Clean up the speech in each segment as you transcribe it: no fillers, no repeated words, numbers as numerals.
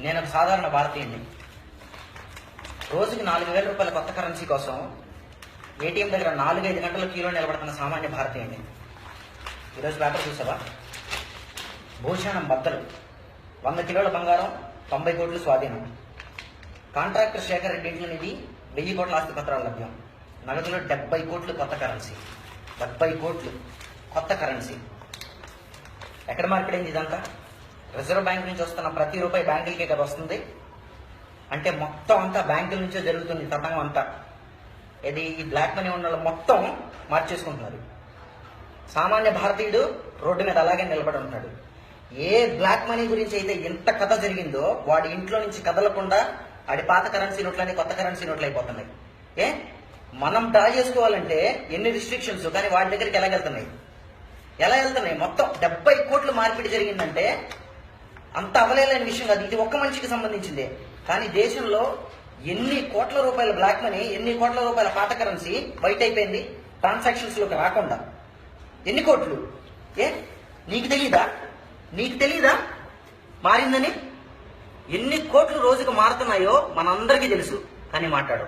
నేను ఒక సాధారణ భారతీయుడిని. రోజుకి 4,000 రూపాయల కొత్త కరెన్సీ కోసం ఏటీఎం దగ్గర 4-5 గంటల క్యూలో నిలబడుతున్న సామాన్య భారతీయుడిని. ఈరోజు పేపర్ చూసావా? భూషణం బద్దలు, 100 కిలోల బంగారం, 90 కోట్లు స్వాధీనం. కాంట్రాక్టర్ శేఖర్ రెడ్డి ఇంట్లో నిధి 1000 కోట్ల ఆస్తి పత్రాలు లభ్యం. నగదులో 70 కోట్లు కొత్త కరెన్సీ. 70 కోట్లు కొత్త కరెన్సీ. ఎక్కడ మార్పిడైంది ఇదంతా? రిజర్వ్ బ్యాంక్ నుంచి వస్తున్న ప్రతి రూపాయి బ్యాంకులకే కదా వస్తుంది. అంటే మొత్తం అంతా బ్యాంకుల నుంచే జరుగుతుంది తతంగం అంతా. ఇది ఈ బ్లాక్ మనీ ఉన్న మొత్తం మార్చేసుకుంటున్నారు. సామాన్య భారతీయుడు రోడ్డు మీద అలాగే నిలబడి ఉంటాడు. ఏ బ్లాక్ మనీ గురించి అయితే ఎంత కథ జరిగిందో వాడి ఇంట్లో నుంచి కదలకుండా వాడి పాత కరెన్సీ నోట్లని కొత్త కరెన్సీ నోట్లు అయిపోతున్నాయి. మనం డ్రా చేసుకోవాలంటే ఎన్ని రిస్ట్రిక్షన్స్, కానీ వాడి దగ్గరికి ఎలా వెళ్తున్నాయి? మొత్తం 70 కోట్లు మార్పిడి జరిగిందంటే అంత అవలేని విషయం కాదు. ఇది ఒక్క మనిషికి సంబంధించిందే. కానీ దేశంలో ఎన్ని కోట్ల రూపాయల బ్లాక్ మనీ, ఎన్ని కోట్ల రూపాయల పాత కరెన్సీ బయట అయిపోయింది ట్రాన్సాక్షన్స్ లోకి రాకుండా. ఎన్ని కోట్లు? నీకు తెలీదా మారిందని? ఎన్ని కోట్లు రోజుకు మారుతున్నాయో మనందరికీ తెలుసు, కానీ మాట్లాడు.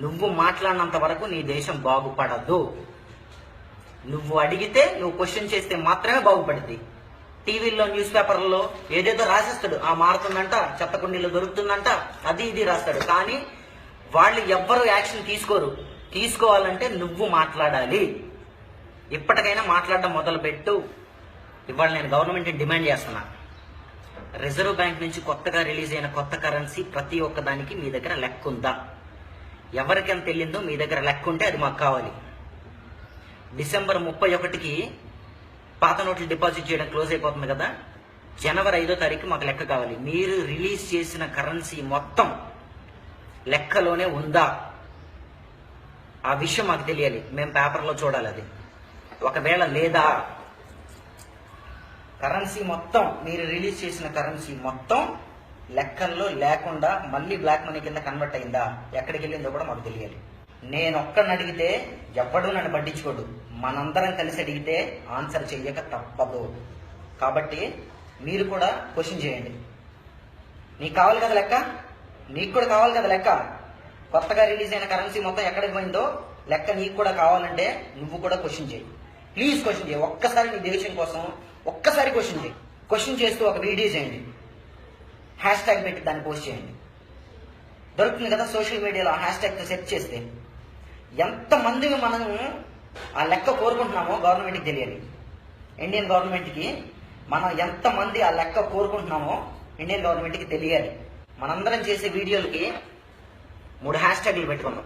నువ్వు మాట్లాడినంత వరకు నీ దేశం బాగుపడదు. నువ్వు అడిగితే, నువ్వు క్వశ్చన్ చేస్తే మాత్రమే బాగుపడుద్ది. టీవీల్లో, న్యూస్ పేపర్లలో ఏదేదో రాసేస్తాడు. మారుతుందంట, చెత్త కుండీలో దొరుకుతుందంట, అది ఇది రాస్తాడు. కానీ వాళ్ళు ఎవ్వరూ యాక్షన్ తీసుకోరు. తీసుకోవాలంటే నువ్వు మాట్లాడాలి. ఇప్పటికైనా మాట్లాడడం మొదలుపెట్టు. ఇవాళ నేను గవర్నమెంట్ డిమాండ్ చేస్తున్నా, రిజర్వ్ బ్యాంక్ నుంచి కొత్తగా రిలీజ్ అయిన కొత్త కరెన్సీ ప్రతి ఒక్క దానికి మీ దగ్గర లెక్క ఉందా? ఎవరికెంత వెళ్ళిందో మీ దగ్గర లెక్క ఉంటే అది మాకు కావాలి. డిసెంబర్ 31కి పాత నోట్లు డిపాజిట్ చేయడం క్లోజ్ అయిపోతుంది కదా. జనవరి 5వ తారీఖు మాకు లెక్క కావాలి. మీరు రిలీజ్ చేసిన కరెన్సీ మొత్తం లెక్కలోనే ఉందా? ఆ విషయం మాకు తెలియాలి. మేము పేపర్లో చూడాలి. అది ఒకవేళ లేదా, కరెన్సీ మొత్తం, మీరు రిలీజ్ చేసిన కరెన్సీ మొత్తం లెక్కల్లో లేకుండా మళ్ళీ బ్లాక్ మనీ కింద కన్వర్ట్ అయిందా, ఎక్కడికి వెళ్ళిందో కూడా మాకు తెలియాలి. నేను ఒక్కడిని అడిగితే ఎవ్వడూ నన్ను పట్టించుకోడు. మనందరం కలిసి అడిగితే ఆన్సర్ చెయ్యక తప్పదు. కాబట్టి మీరు కూడా క్వశ్చన్ చేయండి. నీకు కావాలి కదా లెక్క, నీకు కూడా కావాలి కదా లెక్క. కొత్తగా రిలీజ్ అయిన కరెన్సీ మొత్తం ఎక్కడికి పోయిందో లెక్క నీకు కూడా కావాలంటే నువ్వు కూడా క్వశ్చన్ చేయి. ప్లీజ్ క్వశ్చన్ చేయి. ఒక్కసారి నీ దేశం కోసం ఒక్కసారి క్వశ్చన్ చేయి. క్వశ్చన్ చేస్తూ ఒక వీడియో చేయండి, #ట్యాగ్ పెట్టి దాన్ని పోస్ట్ చేయండి. దొరుకుతుంది కదా సోషల్ మీడియాలో. #ట్యాగ్ సెర్చ్ చేస్తే ఎంతమంది మనం ఆ లెక్క కోరుకుంటున్నామో గవర్నమెంట్కి తెలియాలి. ఇండియన్ గవర్నమెంట్కి మనం ఎంతమంది ఆ లెక్క కోరుకుంటున్నామో ఇండియన్ గవర్నమెంట్కి తెలియాలి. మనందరం చేసే వీడియోలకి 3 #ట్యాగ్లు పెట్టుకున్నాం.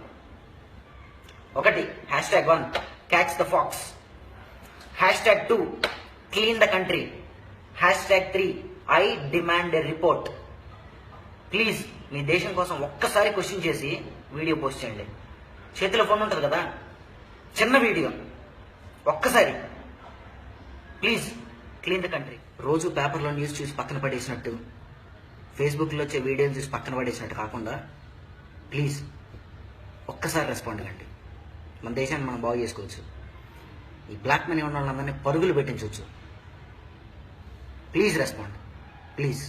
1 #1 catch the fox, #2 clean the country, #3 I demand a report. Please మీ దేశం కోసం ఒక్కసారి క్వశ్చన్ చేసి వీడియో పోస్ట్ చేయండి. చేతిలో ఫోన్ ఉంటుంది కదా, చిన్న వీడియో, ఒక్కసారి ప్లీజ్ క్లీన్ ద కంట్రీ. రోజు పేపర్లో న్యూస్ చూసి పక్కన పడేసినట్టు, ఫేస్బుక్లో వచ్చే వీడియోలు చూసి పక్కన పడేసినట్టు కాకుండా ప్లీజ్ ఒక్కసారి రెస్పాండ్ కండి. మన దేశాన్ని మనం బాగు చేసుకోవచ్చు. ఈ బ్లాక్ మనీ ఉన్న వాళ్ళందరినీ పరుగులు పెట్టించవచ్చు. Please respond, please.